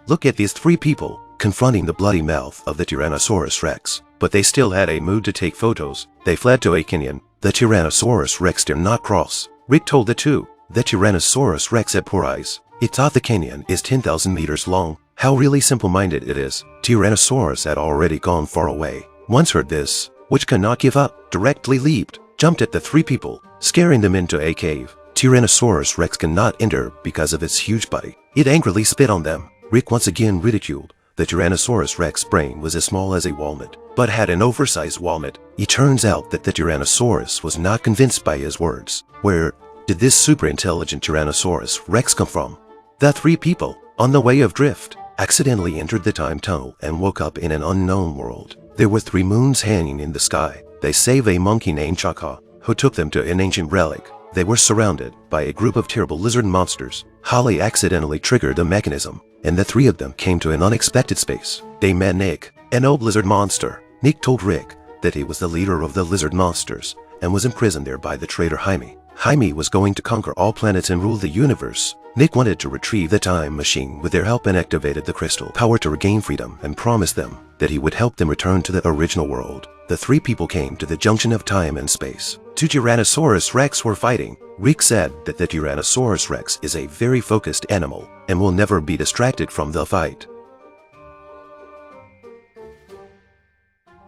Look at these three people confronting the bloody mouth of the Tyrannosaurus Rex. But they still had a mood to take photos. They fled to a canyon. The Tyrannosaurus Rex dare not cross. Rick told the two. The Tyrannosaurus Rex had poor eyes. It thought the canyon is 10,000 meters long. How really simple-minded it is. Tyrannosaurus had already gone far away. Once heard this, which cannot give up, directly leaped, jumped at the three people, scaring them into a cave. Tyrannosaurus Rex cannot enter because of its huge body. It angrily spit on them. Rick once again ridiculed. The Tyrannosaurus Rex brain was as small as a walnut, but had an oversized walnut. It turns out that the Tyrannosaurus was not convinced by his words. Where did this super intelligent Tyrannosaurus Rex come from? The three people, on the way of drift, accidentally entered the time tunnel and woke up in an unknown world. There were 3 moons hanging in the sky. They saved a monkey named Chaka, who took them to an ancient relic. They were surrounded by a group of terrible lizard monsters. Holly accidentally triggered the mechanism, and the 3 of them came to an unexpected space. They met Nick, an old lizard monster. Nick told Rick that he was the leader of the lizard monsters and was imprisoned there by the traitor Jaime. Jaime was going to conquer all planets and rule the universe. Nick wanted to retrieve the time machine with their help and activated the crystal power to regain freedom and promised them that he would help them return to the original world. The 3 people came to the junction of time and space. 2 Tyrannosaurus Rex were fighting. Rick said that the Tyrannosaurus Rex is a very focused animal and will never be distracted from the fight.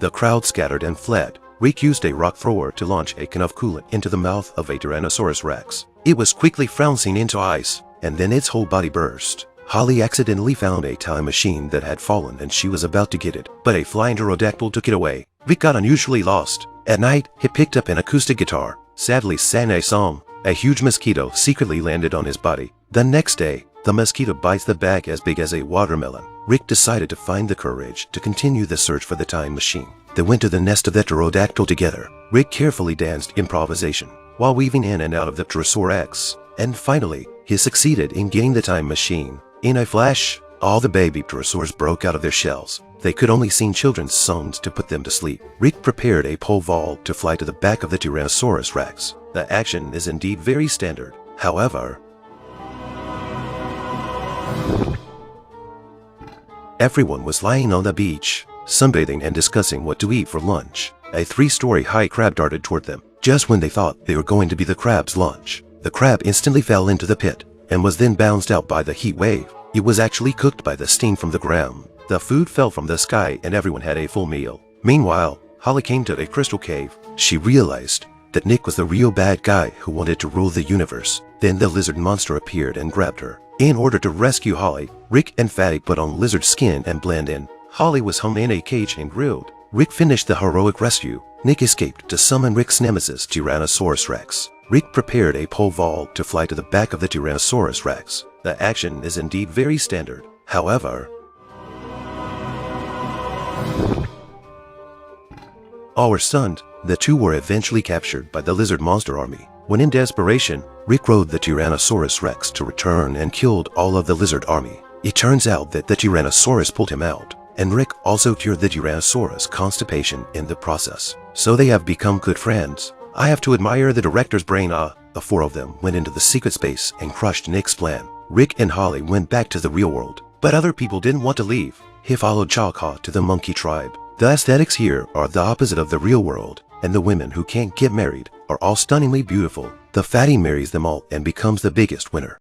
The crowd scattered and fled. Rick used a rock thrower to launch a can of coolant into the mouth of a Tyrannosaurus Rex. It was quickly frozen into ice, and then its whole body burst. Holly accidentally found a time machine that had fallen and she was about to get it, but a flying pterodactyl took it away. Rick got unusually lost. At night, he picked up an acoustic guitar, sadly sang a song. A huge mosquito secretly landed on his body. The next day, the mosquito bites the back as big as a watermelon. Rick decided to find the courage to continue the search for the time machine. They went to the nest of the pterodactyl together. Rick carefully danced improvisation while weaving in and out of the Pterosaur Rex. And finally, he succeeded in getting the time machine. In a flash, all the baby pterosaurs broke out of their shells. They could only sing children's songs to put them to sleep. Rick prepared a pole vault to fly to the back of the Tyrannosaurus Rex. The action is indeed very standard. However, everyone was lying on the beach, sunbathing and discussing what to eat for lunch. A 3-story high crab darted toward them. Just when they thought they were going to be the crab's lunch, the crab instantly fell into the pit and was then bounced out by the heat wave. It was actually cooked by the steam from the ground. The food fell from the sky and everyone had a full meal. Meanwhile, Holly came to a crystal cave. She realized that Nick was the real bad guy who wanted to rule the universe. Then the lizard monster appeared and grabbed her. In order to rescue Holly, Rick and Fatty put on lizard skin and blend in. Holly was hung in a cage and grilled. Rick finished the heroic rescue. Nick escaped to summon Rick's nemesis, Tyrannosaurus Rex. Rick prepared a pole vault to fly to the back of the Tyrannosaurus Rex. The action is indeed very standard. However, all were stunned. The 2 were eventually captured by the lizard monster army. When in desperation, Rick rode the Tyrannosaurus Rex to return and killed all of the lizard army. It turns out that the Tyrannosaurus pulled him out, and Rick also cured the Tyrannosaurus constipation in the process. So they have become good friends. I have to admire the director's brain. The 4 of them went into the secret space and crushed Nick's plan. Rick and Holly went back to the real world, but other people didn't want to leave. He followed Chaka to the monkey tribe. The aesthetics here are the opposite of the real world, and the women who can't get married are all stunningly beautiful. The fatty marries them all and becomes the biggest winner.